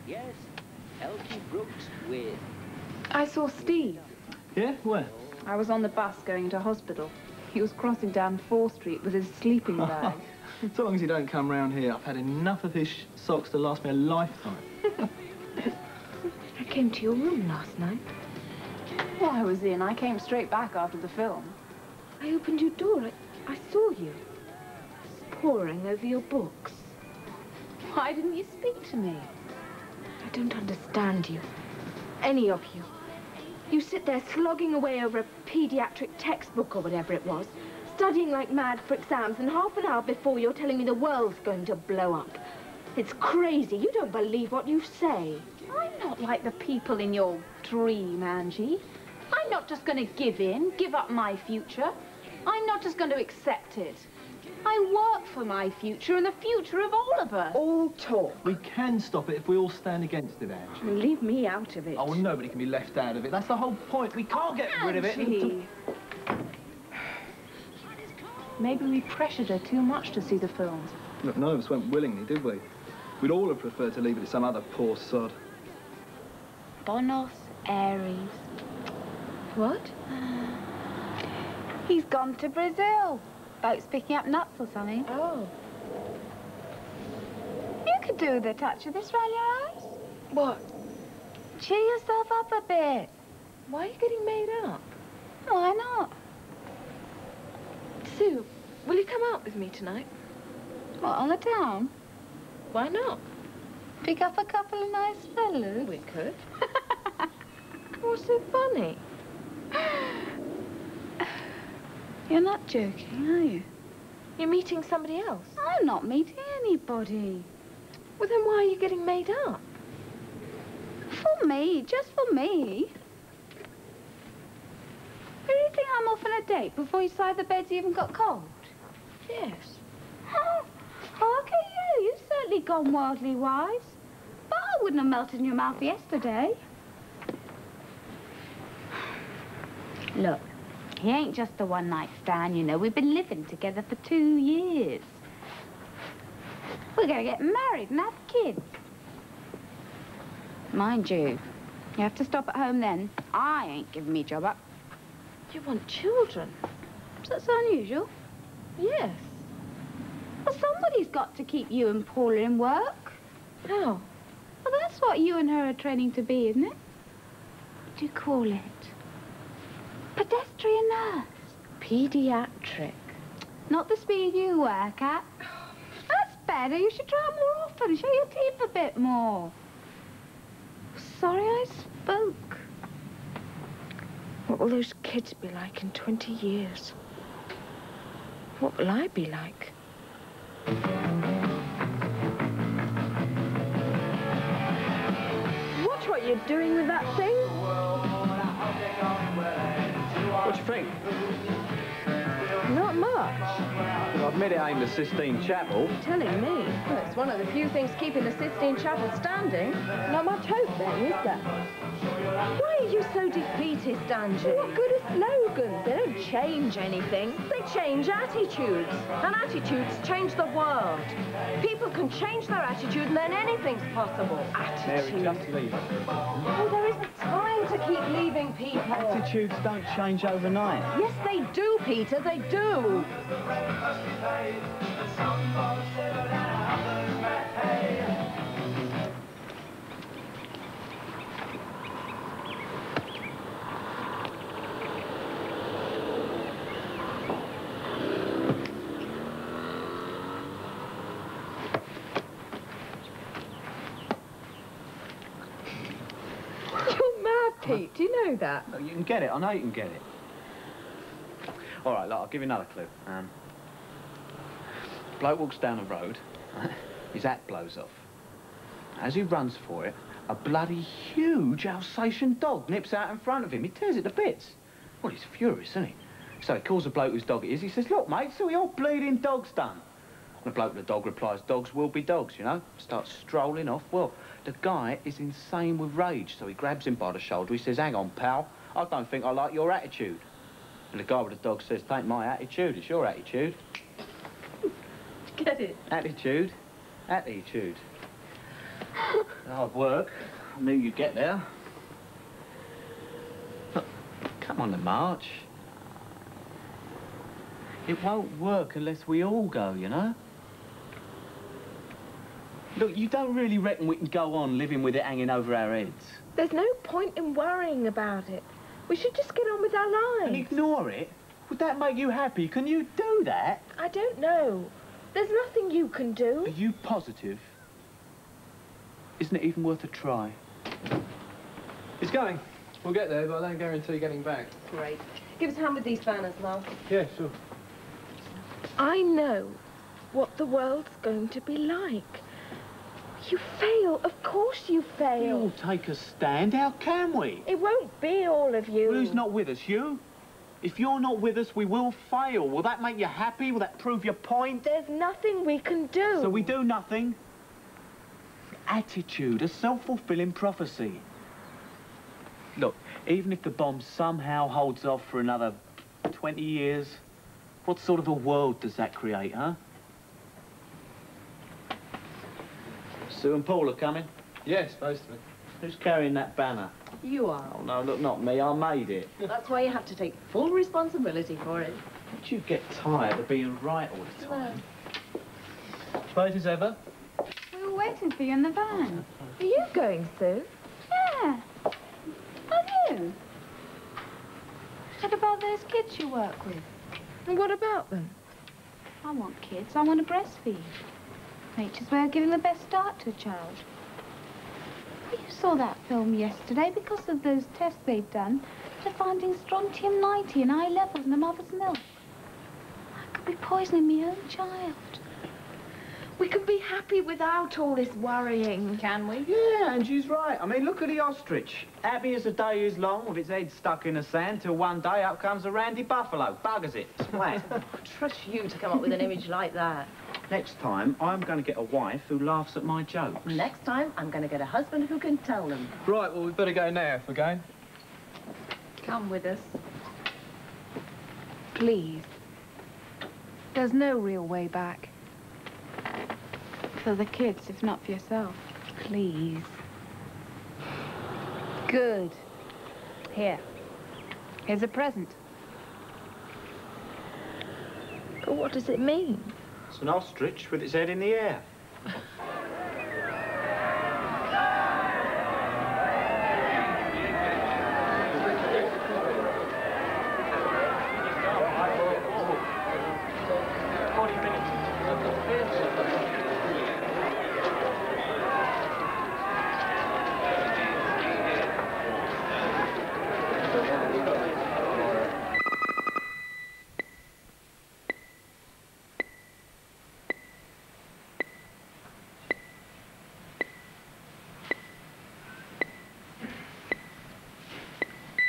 Yes, Elkie Brooks with... I saw Steve. Yeah? Where? I was on the bus going to hospital. He was crossing down 4th Street with his sleeping bag. So long as he don't come round here, I've had enough of his socks to last me a lifetime. I came to your room last night. Well, I was in. I came straight back after the film. I opened your door. I saw you. Poring over your books. Why didn't you speak to me? I don't understand you. Any of you. You sit there slogging away over a pediatric textbook or whatever it was, studying like mad for exams, and half an hour before you're telling me the world's going to blow up. It's crazy. You don't believe what you say. I'm not like the people in your dream, Angie. I'm not just going to give in, give up my future. I'm not just going to accept it. I work for my future and the future of all of us. All talk. We can stop it if we all stand against it, Angie. Leave me out of it. Oh, well, nobody can be left out of it. That's the whole point. We can't get rid of it. Angie. Maybe we pressured her too much to see the films. Look, none of us went willingly, did we? We'd all have preferred to leave it to some other poor sod. Buenos Aires. What? He's gone to Brazil. Boat's picking up nuts or something. Oh. You could do the touch of this round your eyes. What? Cheer yourself up a bit. Why are you getting made up? Why not? Sue, will you come out with me tonight? What, on the town? Why not? Pick up a couple of nice fellas. We could. What's so funny? You're not joking, are you? You're meeting somebody else? I'm not meeting anybody. Well, then why are you getting made up? For me, just for me. You really think I'm off on a date before you decide the bed's even got cold? Yes. Oh, look at you. You've certainly gone worldly wise. But I wouldn't have melted in your mouth yesterday. Look, he ain't just a one-night stand, you know. We've been living together for 2 years. We're going to get married and have kids. Mind you, you have to stop at home then. I ain't giving me job up. You want children? Is that so unusual? Yes. Well, somebody's got to keep you and Paula in work. How? Well, that's what you and her are training to be, isn't it? What do you call it? Pedestrian nurse. Pediatric. Not the speed you work at. That's better. You should try more often. Show your teeth a bit more. Sorry I spoke. What will those kids be like in 20 years? What will I be like? Watch what you're doing with that thing. What do you think? Not much. Well, I admit it ain't the Sistine Chapel. Telling me. Well, it's one of the few things keeping the Sistine Chapel standing. Not much hope then, is there? Why are you so defeatist, Angie? What good are slogans? They don't change anything. They change attitudes. And attitudes change the world. People can change their attitude and then anything's possible. Mary, Attitude. just leave it. Oh, there isn't time to keep leaving people. Attitudes don't change overnight. Yes, they do, Peter, they do. You're mad, Pete. Do you know that? You can get it. I know you can get it. All right, look, I'll give you another clue. Bloke walks down the road, his hat blows off. As he runs for it, a bloody huge Alsatian dog nips out in front of him. He tears it to bits. Well, he's furious, isn't he? So he calls the bloke whose dog it is. He says, look, mate, see what your bleeding dog's done. The bloke with the dog replies, dogs will be dogs, you know. Starts strolling off. Well, the guy is insane with rage, so he grabs him by the shoulder. He says, hang on, pal, I don't think I like your attitude. And the guy with the dog says, "Tain't my attitude, it's your attitude." Get it? Attitude. Attitude. Hard work. I knew you'd get there. Look, come on, the march. It won't work unless we all go, you know? Look, you don't really reckon we can go on living with it hanging over our heads? There's no point in worrying about it. We should just get on with our lives. And ignore it? Would that make you happy? Can you do that? I don't know. There's nothing you can do. Are you positive? Isn't it even worth a try? He's going. We'll get there, but I don't guarantee getting back. Great. Give us a hand with these banners, Mel. Yeah, sure. I know what the world's going to be like. You fail. Of course you fail. We'll take a stand. How can we? It won't be all of you. Well, who's not with us? You? If you're not with us, we will fail. Will that make you happy? Will that prove your point? There's nothing we can do. So we do nothing? Attitude, a self-fulfilling prophecy. Look, even if the bomb somehow holds off for another 20 years, what sort of a world does that create, huh? Sue and Paul are coming. Yeah, supposed to be. Who's carrying that banner? You are. Oh, no, look, not me. I made it. That's why you have to take full responsibility for it. Don't you get tired of being right all the time? Both as ever. We were waiting for you in the van. Are you going, Sue? Yeah. Have you? What about those kids you work with? And what about them? I want kids. I want to breastfeed. Nature's way of giving the best start to a child. You saw that film yesterday because of those tests they'd done. They're finding strontium-90 in high levels in the mother's milk. I could be poisoning my own child. We can be happy without all this worrying, can we? Yeah, and she's right. I mean, look at the ostrich. Happy as the day is long, with its head stuck in the sand, till one day up comes a randy buffalo, buggers it, splat. Trust you to come up with an image like that. Next time, I'm going to get a wife who laughs at my jokes. Next time, I'm going to get a husband who can tell them. Right, well, we'd better go now if we're going. Come with us. Please. There's no real way back. For the kids, if not for yourself. Please. Good. Here. Here's a present. But what does it mean? It's an ostrich with its head in the air.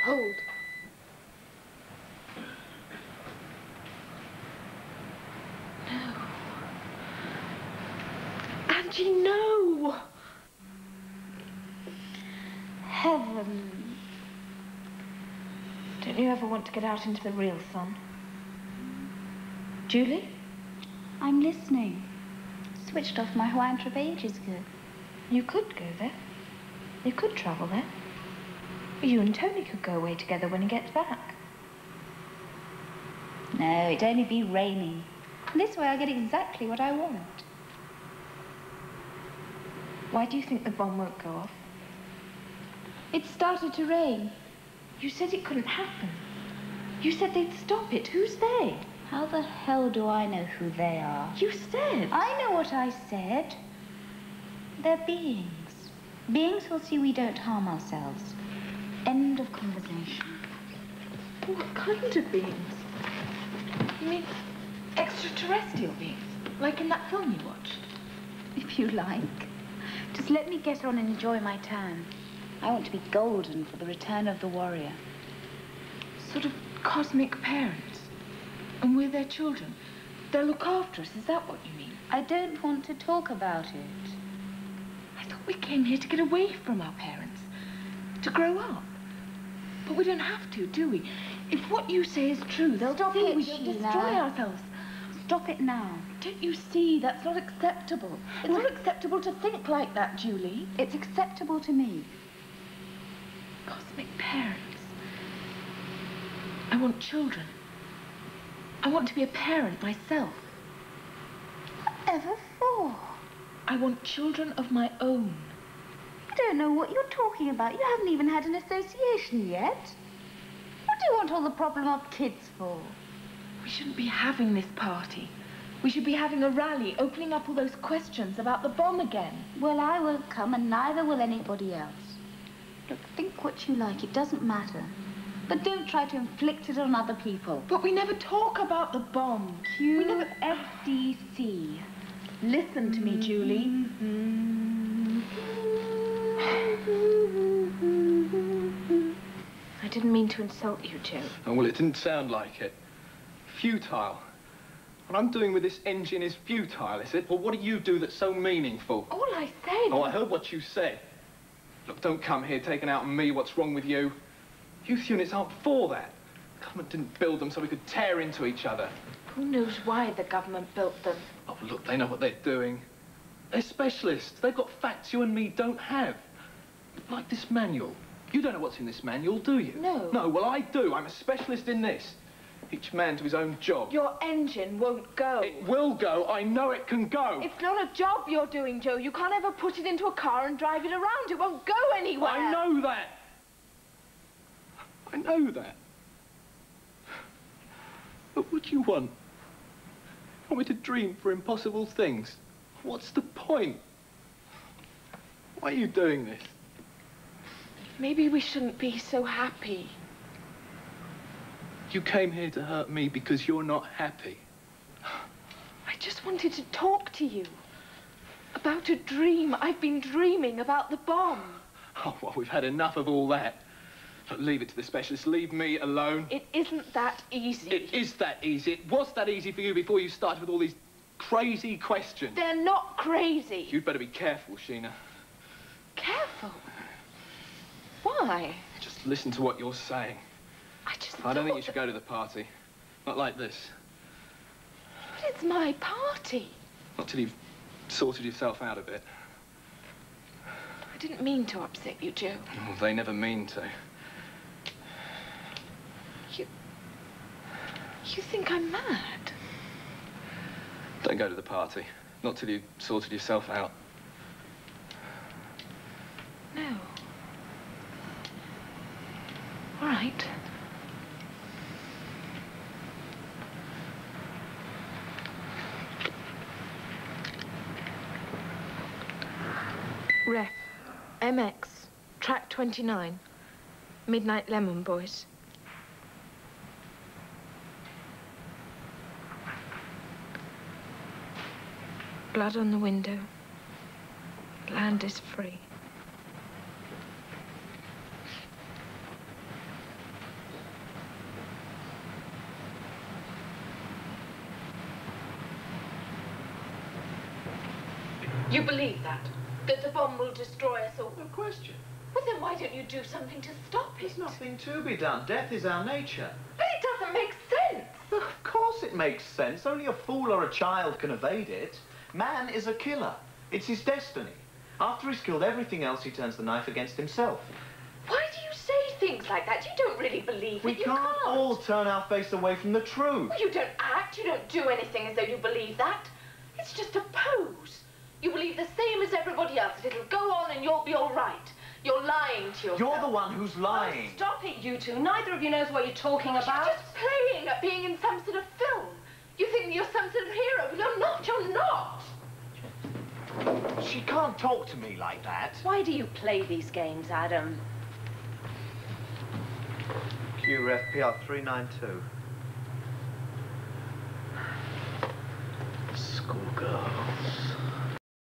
Hold. No. Angie, no! Heaven. Don't you ever want to get out into the real sun? Julie? I'm listening. Switched off my Hawaiian trip ages ago. You could go there. You could travel there. You and Tony could go away together when he gets back. No, it'd only be raining. This way I'll get exactly what I want. Why do you think the bomb won't go off? It started to rain. You said it couldn't happen. You said they'd stop it. Who's they? How the hell do I know who they are? You said. I know what I said. They're beings. Beings who'll see we don't harm ourselves. End of conversation. What kind of beings? You mean extraterrestrial beings? Like in that film you watched? If you like. Just let me get on and enjoy my tan. I want to be golden for the return of the warrior. Sort of cosmic parents. And we're their children. They'll look after us, is that what you mean? I don't want to talk about it. I thought we came here to get away from our parents. To grow up. But we don't have to, do we? If what you say is true, they'll Stop see it, we don't Sheila. destroy ourselves. stop it now. Don't you see? That's not acceptable. It's not acceptable to think like that, Julie. It's acceptable to me. Cosmic parents. I want children. I want to be a parent myself. Whatever for? I want children of my own. You don't know what you're talking about. You haven't even had an association yet. What do you want all the problem of kids for? We shouldn't be having this party. We should be having a rally, opening up all those questions about the bomb again. Well, I won't come, and neither will anybody else. Look, think what you like. It doesn't matter. But don't try to inflict it on other people. But we never talk about the bomb. We never... QFDC. Listen to me, Julie. I didn't mean to insult you, Joe. Oh, well, it didn't sound like it. Futile. What I'm doing with this engine is futile, is it? Well, what do you do that's so meaningful? All I said... Oh, I heard what you said. Look, don't come here taking out on me what's wrong with you. Youth units aren't for that. The government didn't build them so we could tear into each other. Who knows why the government built them? Oh, look, they know what they're doing. They're specialists. They've got facts you and me don't have. Like this manual. You don't know what's in this manual, do you? No. No, well, I do. I'm a specialist in this. Each man to his own job. Your engine won't go. It will go. I know it can go. It's not a job you're doing, Joe. You can't ever put it into a car and drive it around. It won't go anywhere. I know that. I know that. But what do you want? You want me to dream for impossible things? What's the point? Why are you doing this? Maybe we shouldn't be so happy. You came here to hurt me because you're not happy. I just wanted to talk to you. About a dream. I've been dreaming about the bomb. Oh, well, we've had enough of all that. But leave it to the specialists. Leave me alone. It isn't that easy. It is that easy. It was that easy for you before you started with all these crazy questions. They're not crazy. You'd better be careful, Sheena. Careful? Why? Just listen to what you're saying. I don't think you should go to the party. Not like this. But it's my party. Not till you've sorted yourself out a bit. I didn't mean to upset you, Joe. Oh, they never mean to. You think I'm mad? Don't go to the party. Not till you've sorted yourself out. No. All right. Ref, MX, track 29, Midnight Lemon Boys. Blood on the window. Land is free. You believe that? That the bomb will destroy us all? No question. Well, then why don't you do something to stop it? There's nothing to be done. Death is our nature. But it doesn't make sense. Of course it makes sense. Only a fool or a child can evade it. Man is a killer. It's his destiny. After he's killed everything else, he turns the knife against himself. Why do you say things like that? You don't really believe We it. You can't all turn our face away from the truth. Well, you don't act. You don't do anything as though you believe that. It's just a pose. You believe the same as everybody else, that it'll go on and you'll be all right. You're lying to yourself. You're the one who's lying. Oh, stop it, you two. Neither of you knows what you're talking about. You're just playing at being in some sort of film. You think that you're some sort of hero, but you're not. You're not. She can't talk to me like that. Why do you play these games, Adam? QRF PR 392. Schoolgirl.